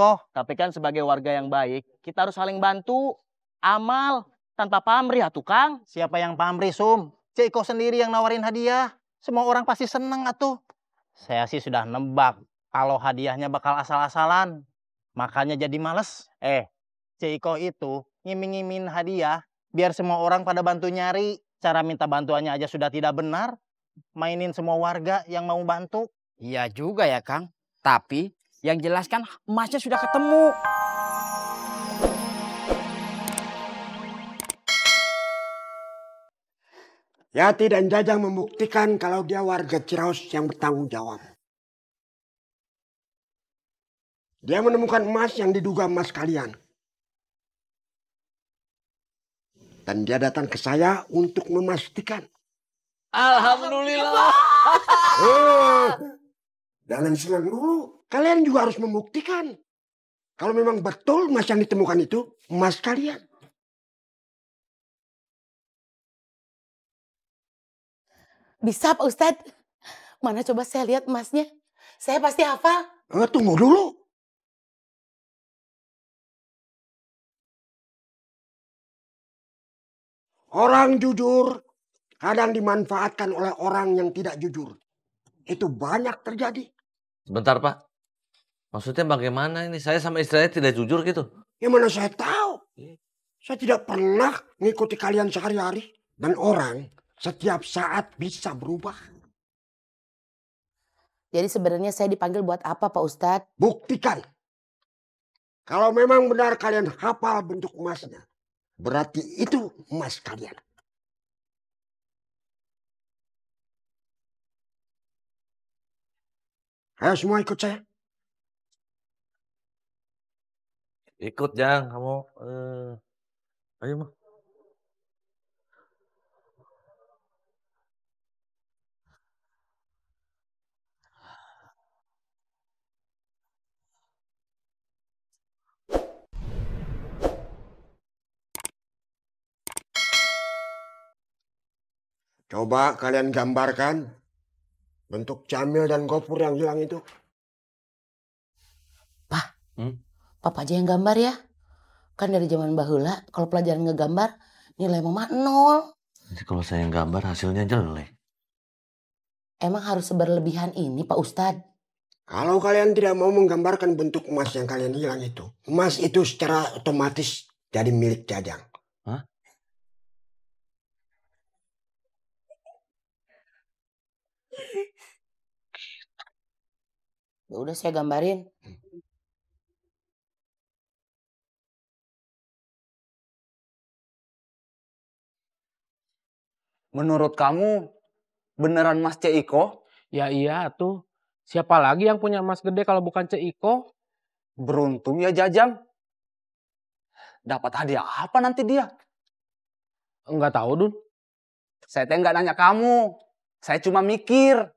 Iko. Tapi kan sebagai warga yang baik, kita harus saling bantu. Amal, tanpa pamrih ya tukang. Siapa yang pamrih, Sum? Cik Iko sendiri yang nawarin hadiah. Semua orang pasti seneng atuh. Saya sih sudah nebak kalau hadiahnya bakal asal-asalan. Makanya jadi males. Cik Iko itu ngiming-ngimin hadiah biar semua orang pada bantu nyari. Cara minta bantuannya aja sudah tidak benar. Mainin semua warga yang mau bantu. Iya juga ya, Kang. Tapi yang jelas kan emasnya sudah ketemu. Yati dan Jajang membuktikan kalau dia warga Ciraos yang bertanggung jawab. Dia menemukan emas yang diduga emas kalian. Dan dia datang ke saya untuk memastikan. Alhamdulillah. Jangan senang dulu. Kalian juga harus membuktikan. Kalau memang betul emas yang ditemukan itu emas kalian. Bisa Pak Ustadz. Mana coba saya lihat emasnya. Saya pasti hafal. Tunggu dulu. Orang jujur kadang dimanfaatkan oleh orang yang tidak jujur. Itu banyak terjadi. Sebentar Pak. Maksudnya bagaimana ini? Saya sama istri saya tidak jujur gitu. Ya mana saya tahu. Saya tidak pernah mengikuti kalian sehari-hari. Dan orang setiap saat bisa berubah. Jadi sebenarnya saya dipanggil buat apa Pak Ustadz? Buktikan. Kalau memang benar kalian hafal bentuk emasnya. Berarti itu emas kalian. Ayo semua ikut saya. Ikut Jang, kamu. Ayo mah. Coba kalian gambarkan bentuk Jamil dan Gofur yang hilang itu. Pak, Papa aja yang gambar ya. Kan dari zaman bahula kalau pelajaran ngegambar nilai mama 0. Jadi kalau saya yang gambar hasilnya jelek. Emang harus seberlebihan ini Pak Ustadz? Kalau kalian tidak mau menggambarkan bentuk emas yang kalian hilang itu, emas itu secara otomatis jadi milik Jajang. Hah? Ya udah saya gambarin. Menurut kamu beneran Mas Cik Iko? Ya iya tuh. Siapa lagi yang punya emas gede kalau bukan Cik Iko? Beruntung ya Jajang. Dapat hadiah apa nanti dia? Enggak tahu, Dun. Saya teh nggak nanya kamu. Saya cuma mikir.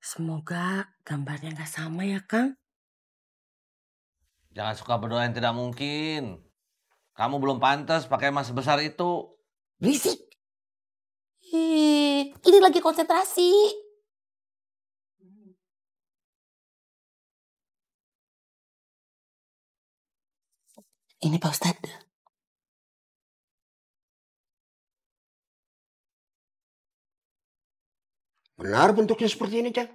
Semoga gambarnya nggak sama ya Kang. Jangan suka berdoa yang tidak mungkin. Kamu belum pantas pakai emas sebesar itu. Berisik. Ini lagi konsentrasi. Ini Pak Ustadz. Benar bentuknya seperti ini, Jang?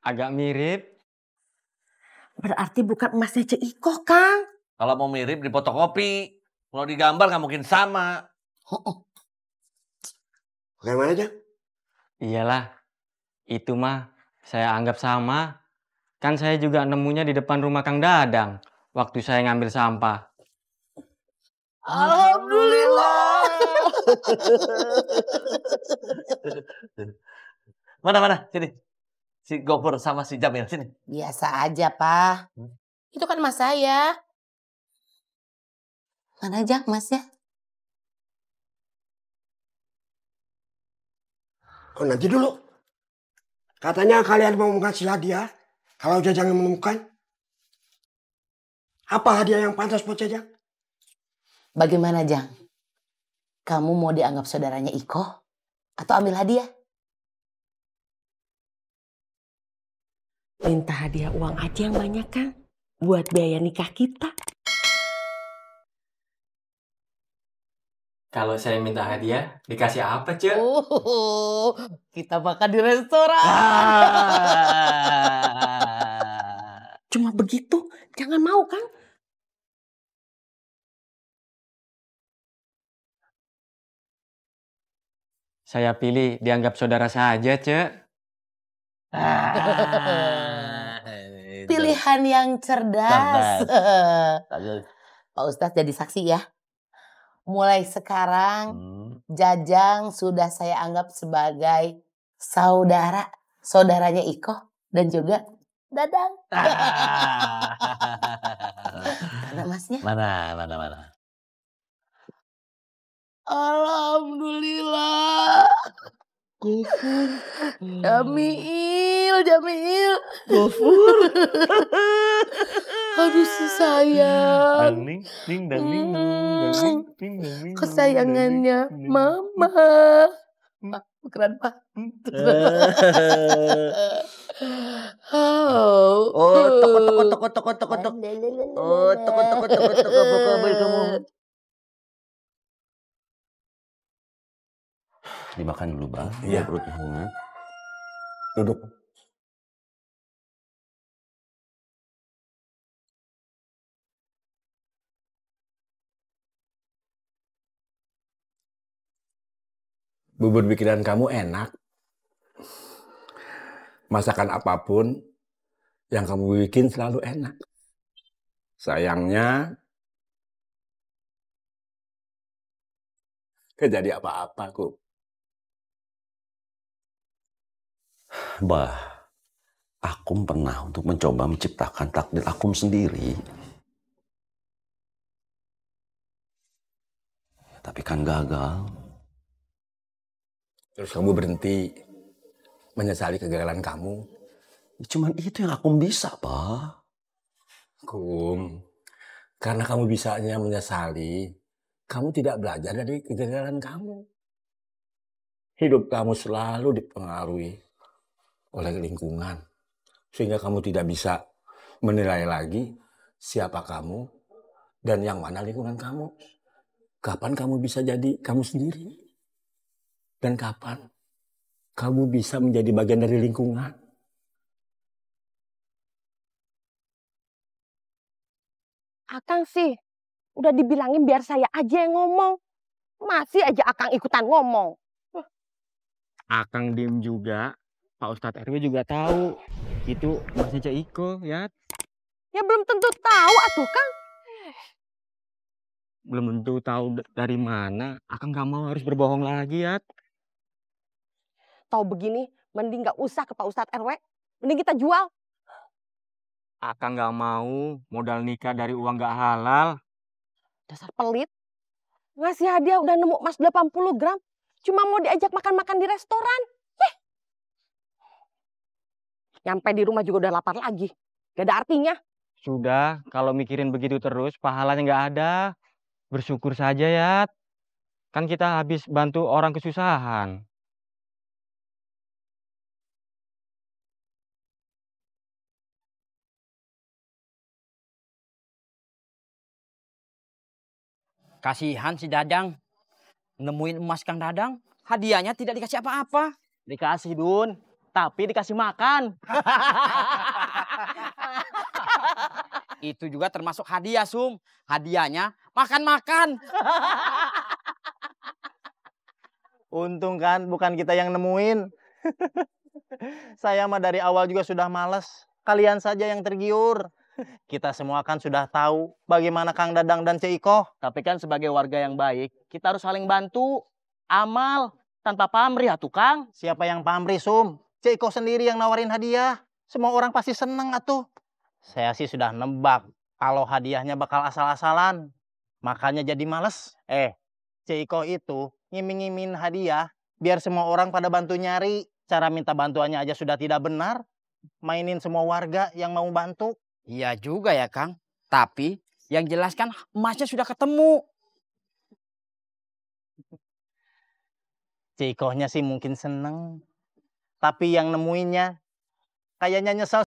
Agak mirip. Berarti bukan emasnya Cik Iko, Kang. Kalau mau mirip di fotokopi. Kalau digambar nggak mungkin sama. Bagaimana, Jang? Iyalah. Itu mah saya anggap sama. Kan saya juga nemunya di depan rumah Kang Dadang. Waktu saya ngambil sampah. Alhamdulillah. Mana? Sini. Si Gofur sama si Jamil, sini. Biasa aja, Pak. Itu kan emas saya. Mana aja emasnya? Oh, nanti dulu. Katanya kalian mau ngasih hadiah kalau Jajang yang menemukan. Apa hadiah yang pantas buat Jajang? Bagaimana, Jang? Kamu mau dianggap saudaranya Iko atau ambil hadiah? Minta hadiah uang aja yang banyak, Kang. Buat biaya nikah kita. Kalau saya minta hadiah, dikasih apa, Cek? Kita makan di restoran. Cuma begitu, jangan mau, Kang. Saya pilih dianggap saudara saja, Cek. Pilihan yang cerdas. Pak Ustadz jadi saksi ya. Mulai sekarang Jajang sudah saya anggap sebagai saudaranya Iko dan juga Dadang. Mana masnya? Mana. Alhamdulillah. Gofur. Jamil. Gofur. Aduh sayang. Kesayangannya Mama. Keren Pak. Toko. Toko. Dimakan dulu, Bang. Iya. Perutnya hangat. Duduk. Bubur bikinan kamu enak. Masakan apapun yang kamu bikin selalu enak. Sayangnya gak jadi apa-apa, Kum. Bah, Akum pernah untuk mencoba menciptakan takdir Akum sendiri. Tapi kan gagal. Terus kamu berhenti menyesali kegagalan kamu. Cuman itu yang Akum bisa, Pak. Kum, karena kamu bisanya menyesali, kamu tidak belajar dari kegagalan kamu. Hidup kamu selalu dipengaruhi oleh lingkungan. Sehingga kamu tidak bisa menilai lagi siapa kamu dan yang mana lingkungan kamu. Kapan kamu bisa jadi kamu sendiri? Dan kapan kamu bisa menjadi bagian dari lingkungan? Akang sih, udah dibilangin biar saya aja yang ngomong. Masih aja Akang ikutan ngomong. Akang diem juga. Pak Ustadz RW juga tahu. Itu masih Cek Iko, ya. Ya belum tentu tahu atuh, Kang. Belum tentu tahu dari mana. Akang gak mau harus berbohong lagi, ya. Tahu begini, mending gak usah ke Pak Ustadz RW. Mending kita jual. Akang gak mau modal nikah dari uang gak halal. Dasar pelit. Ngasih hadiah udah nemu emas 80 gram. Cuma mau diajak makan-makan di restoran. Nyampe di rumah juga udah lapar lagi. Gak ada artinya. Sudah, kalau mikirin begitu terus, pahalanya gak ada. Bersyukur saja, ya. Kan kita habis bantu orang kesusahan. Kasihan si Dadang. Nemuin emas Kang Dadang. Hadiahnya tidak dikasih apa-apa. Dikasih, Dun. Tapi dikasih makan. Itu juga termasuk hadiah, Sum. Hadiahnya makan-makan. Untung kan bukan kita yang nemuin. Saya mah dari awal juga sudah males. Kalian saja yang tergiur. Kita semua kan sudah tahu bagaimana Kang Dadang dan Cek Iko. Tapi kan sebagai warga yang baik, kita harus saling bantu. Amal, tanpa pamrih atuh Kang. Siapa yang pamrih, Sum? Cek Iko sendiri yang nawarin hadiah. Semua orang pasti senang atuh. Saya sih sudah nebak kalau hadiahnya bakal asal-asalan. Makanya jadi males. Cek Iko itu ngiming-ngimin hadiah biar semua orang pada bantu nyari. Cara minta bantuannya aja sudah tidak benar. Mainin semua warga yang mau bantu. Iya juga ya, Kang. Tapi yang jelas kan emasnya sudah ketemu. Cikohnya sih mungkin seneng. Tapi yang nemuinnya kayaknya nyesel.